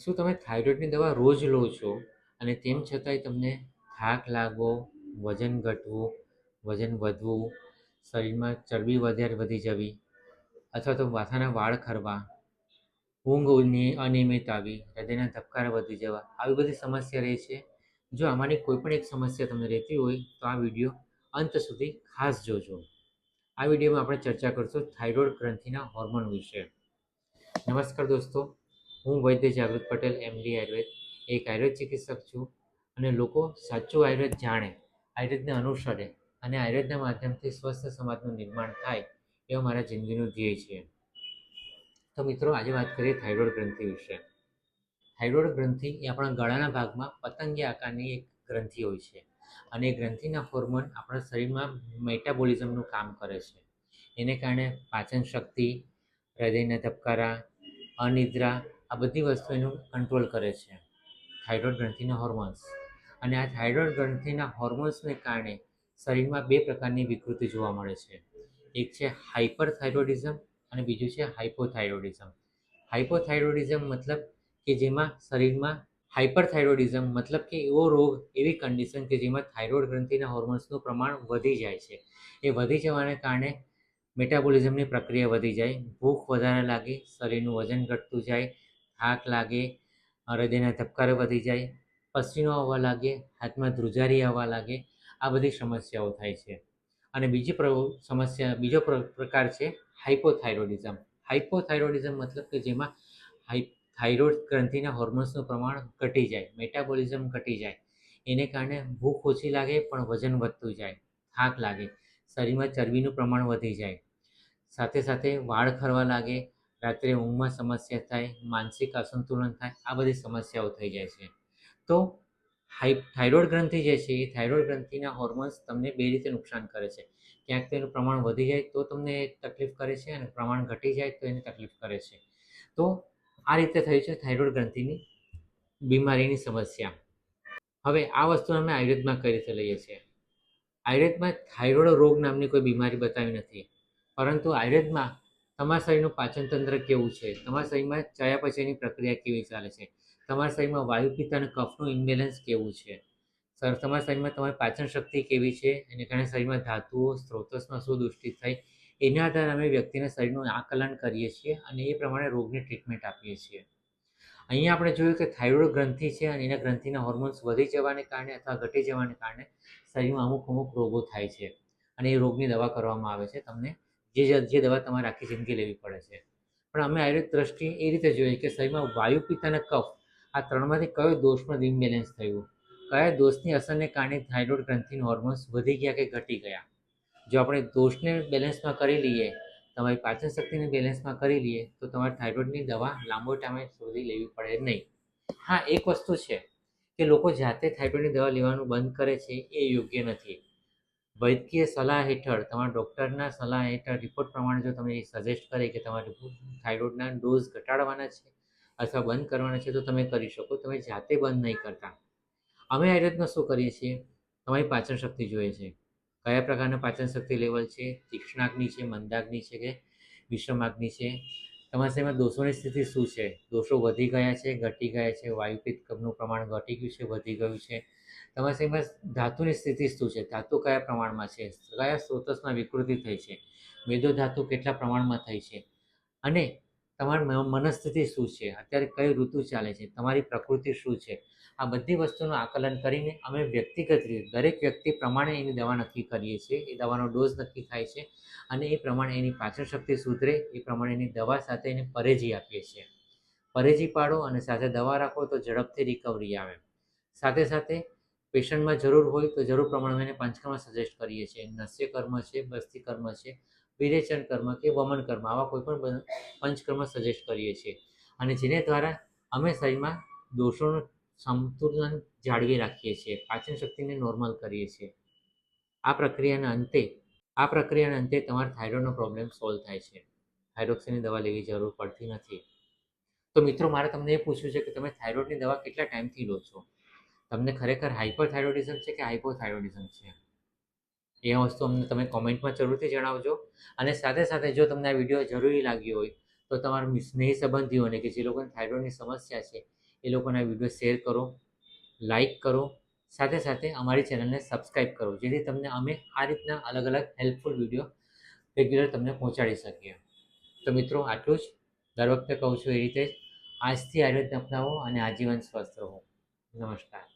શું તમે થાઇરોઇડની દવા રોજ લો છો અને તેમ છતાંય તમને થાક લાગવો, વજન ઘટવું, વજન વધવું, શરીરમાં ચરબી વધારે વધી જવી અથવા તો માથાના વાળ ખરવા, ઊંઘની અનિયમિત આવી, હૃદયના ધબકારા વધી જવા, આવી બધી સમસ્યા રહે છે? જો આમાંની કોઈ પણ એક સમસ્યા તમને રહેતી હોય તો આ વિડીયો અંત સુધી ખાસ જોજો. આ વિડીયોમાં આપણે ચર્ચા કરીશું થાઇરોઇડ ગ્રંથિના હોર્મોન વિશે. નમસ્કાર દોસ્તો, હું વૈદ્ય જાગૃત પટેલ, MD આયુર્વેદ, એક આયુર્વેદ ચિકિત્સક છું અને લોકો સાચું આયુર્વેદ જાણે, આયુર્વેદને અનુસરે અને આયુર્વેદના માધ્યમથી સ્વસ્થ સમાજનું નિર્માણ થાય એવો મારા જિંદગીનું ધ્યેય છે. તો મિત્રો, આજે વાત કરીએ થાઇરોઇડ ગ્રંથિ વિશે. થાઇરોઇડ ગ્રંથિ એ આપણા ગળાના ભાગમાં પતંગિયા આકારની એક ગ્રંથિ હોય છે અને એ ગ્રંથિના હોર્મોન આપણા શરીરમાં મેટાબોલિઝમનું કામ કરે છે. એને કારણે પાચન શક્તિ, હૃદયના ધબકારા, અનિદ્રા, આ બધી વસ્તુ એનું કંટ્રોલ કરે છે થાઇરોઇડ ગ્રંથિના હોર્મોન્સ. અને આ થાઇરોઇડ ગ્રંથિના હોર્મોન્સને કારણે શરીરમાં બે પ્રકારની વિકૃતિ જોવા મળે છે. એક છે હાઇપરથાઇરોઇડિઝમ અને બીજું છે હાઇપોથાઇરોઇડિઝમ. હાઇપોથાઇરોઇડિઝમ મતલબ કે જેમાં શરીરમાં હાઇપરથાઇરોઇડિઝમ મતલબ કે એવો રોગ, એવી કન્ડિશન કે જેમાં થાઇરોઇડ ગ્રંથિના હોર્મોન્સનું પ્રમાણ વધી જાય છે. એ વધી જવાને કારણે મેટાબોલિઝમની પ્રક્રિયા વધી જાય, ભૂખ વધારે લાગે, શરીરનું વજન ઘટતું જાય, થાક લાગે, હૃદયના ધબકારા વધી જાય, પસીનો આવવા લાગે, હાથમાં ધ્રુજારી આવવા લાગે, આ બધી સમસ્યાઓ થાય છે. અને બીજો પ્રકાર છે હાઇપોથાઇરોઇડિઝમ. હાઇપોથાઇરોઇડિઝમ મતલબ કે જેમાં થાઇરોઇડ ગ્રંથિના હોર્મોન્સનું પ્રમાણ ઘટી જાય, મેટાબોલિઝમ ઘટી જાય, એને કારણે ભૂખ ઓછી લાગે પણ વજન વધતું જાય, થાક લાગે, શરીરમાં ચરબીનું પ્રમાણ વધી જાય, સાથે સાથે વાળ ખરવા લાગે, રાત્રે ઊંઘમાં સમસ્યા થાય, માનસિક અસંતુલન થાય, આ બધી સમસ્યાઓ થઈ જાય છે. તો થાઇરોઇડ ગ્રંથિ જે છે એ થાઇરોઇડ ગ્રંથિના હોર્મોન્સ તમને બે રીતે નુકસાન કરે છે. ક્યાંક તેનું પ્રમાણ વધી જાય તો તમને તકલીફ કરે છે અને પ્રમાણ ઘટી જાય તો એને તકલીફ કરે છે. તો આ રીતે થઈ છે થાઇરોઇડ ગ્રંથિની બીમારીની સમસ્યા. હવે આ વસ્તુ અમે આયુર્વેદમાં કઈ રીતે લઈએ છીએ? આયુર્વેદમાં થાઇરોઇડ રોગ નામની કોઈ બીમારી બતાવી નથી, પરંતુ આયુર્વેદમાં તમારા શરીરનું પાચન તંત્ર કેવું છે, તમારા શરીરમાં ચયાપચયની પ્રક્રિયા કેવી ચાલે છે, તમારા શરીરમાં વાયુ, પિત્ત અને કફનું ઇમ્બેલેન્સ કેવું છે, તમારા શરીરમાં તમારી પાચન શક્તિ કેવી છે, એને કારણે શરીરમાં ધાતુઓ, સ્ત્રોતસમાં શું દુષ્ટિ થઈ, એના આધારે અમે વ્યક્તિના શરીરનું આકલન કરીએ છીએ અને એ પ્રમાણે રોગની ટ્રીટમેન્ટ આપીએ છીએ. અહીંયા આપણે જોયું કે થાઇરોઇડ ગ્રંથિ છે અને એના ગ્રંથિના હોર્મોન્સ વધી જવાને કારણે અથવા ઘટી જવાને કારણે શરીરમાં અમુક રોગો થાય છે અને એ રોગની દવા કરવામાં આવે છે. તમને જે દવા તમારે આખી જિંદગી લેવી પડે છે. પણ અમે આયુર્વેદ દ્રષ્ટિએ એ રીતે જોઈએ કે શરીરમાં વાયુ, પિત્ત અને કફ, આ ત્રણમાંથી કયો દોષમાં ઇમ્બેલેન્સ થયું, કયા દોષની અસરને કારણે થાઇરોઇડ ગ્રંથિના હોર્મોન્સ વધી ગયા કે ઘટી ગયા. જો આપણે દોષને બેલેન્સમાં કરી લઈએ, તમારી પાચન શક્તિને બેલેન્સમાં કરી લઈએ તો તમારે થાઇરોઇડની દવા લાંબો ટાઈમ સુધી લેવી પડે નહીં. હા, એક વસ્તુ છે કે લોકો જાતે થાઇરોઇડની દવા લેવાનું બંધ કરે છે, એ યોગ્ય નથી. વૈદ્યકીય સલાહ હેઠળ, તમારા ડૉક્ટરના સલાહ હેઠળ, રિપોર્ટ પ્રમાણે જો તમે સજેસ્ટ કરે કે તમારે થાઇરોઇડના ડોઝ ઘટાડવાના છે અથવા બંધ કરવાના છે તો તમે કરી શકો, તમે જાતે બંધ નહીં કરતા. અમે આયુર્વેદમાં શું કરીએ છીએ, તમારી પાચન શક્તિ જોઈએ છે, કયા પ્રકારના પાચન શક્તિ લેવલ છે, તીક્ષ્ણાગ્નિ છે, મંદાગ્નિ છે કે વિષમાગ્નિ છે, તમારા શરીરમાં દોષોની સ્થિતિ શું છે, દોષો વધી ગયા છે, ઘટી ગયા છે, વાયુપિત્ત કફનું પ્રમાણ ઘટી ગયું છે, વધી ગયું છે, તમારા શરીરમાં ધાતુની સ્થિતિ શું છે, ધાતુ કયા પ્રમાણમાં છે, કયા સ્ત્રોતસમાં વિકૃતિ થઈ છે, મેદો ધાતુ કેટલા પ્રમાણમાં થઈ છે, અને તમારી મનસ્થિતિ શું છે, અત્યારે કઈ ઋતુ ચાલે છે, તમારી પ્રકૃતિ શું છે, આ બધી વસ્તુનું આકલન કરીને અમે વ્યક્તિગત રીતે દરેક વ્યક્તિ પ્રમાણે એની દવા નક્કી કરીએ છીએ. એ દવાનો ડોઝ નક્કી થાય છે અને એ પ્રમાણે એની પાચન શક્તિ સુધરે એ પ્રમાણે એની દવા સાથે એને પરેજી આપીએ છીએ. પરેજી પાડો અને સાથે દવા રાખો તો ઝડપથી રિકવરી આવે. સાથે સાથે પેશન્ટમાં જરૂર હોય તો જરૂર પ્રમાણે એને પંચકર્મ સજેસ્ટ કરીએ છીએ. નસ્ય કર્મ છે, બસ્તી કર્મ છે, વિરેચન કર્મ કે વમન કર્મ, આવા કોઈ પણ પંચકર્મ સજેસ્ટ કરીએ છીએ અને જેને દ્વારા અમે શરીરમાં દોષોનું સંતુલન જાળવી રાખીએ છીએ, પાચન શક્તિને નોર્મલ કરીએ છીએ. આ પ્રક્રિયાના અંતે તમારા થાઇરોઇડનો પ્રોબ્લેમ સોલ્વ થાય છે. થાઇરોક્સિનની દવા લેવી જરૂર પડતી નથી. તો મિત્રો, મારે તમને એ પૂછવું છે કે તમે થાઇરોઇડની દવા કેટલા ટાઈમથી લો છો? તમને ખરેખર હાઇપરથાઇરોઇડિઝમ છે કે હાઇપોથાઇરોઇડિઝમ છે? એ વસ્તુ અમને તમે કોમેન્ટમાં જરૂરથી જણાવજો. અને સાથે સાથે જો તમને આ વિડીયો જરૂરી લાગ્યો હોય તો તમારા સ્નેહી સંબંધીઓને કે જે લોકોને થાઇરોઇડની સમસ્યા છે એ લોકોના વિડીયો શેર કરો, લાઈક કરો, સાથે સાથે અમારી ચેનલને સબસ્ક્રાઈબ કરો, જેથી તમને અમે આ રીતના અલગ અલગ હેલ્પફુલ વિડીયો રેગ્યુલર તમને પહોંચાડી શકીએ. તો મિત્રો આટલું જ. દર વખતે કહું છું એ રીતે આજથી આયુર્વેદ અપનાવો અને આજીવન સ્વસ્થ રહો. નમસ્કાર.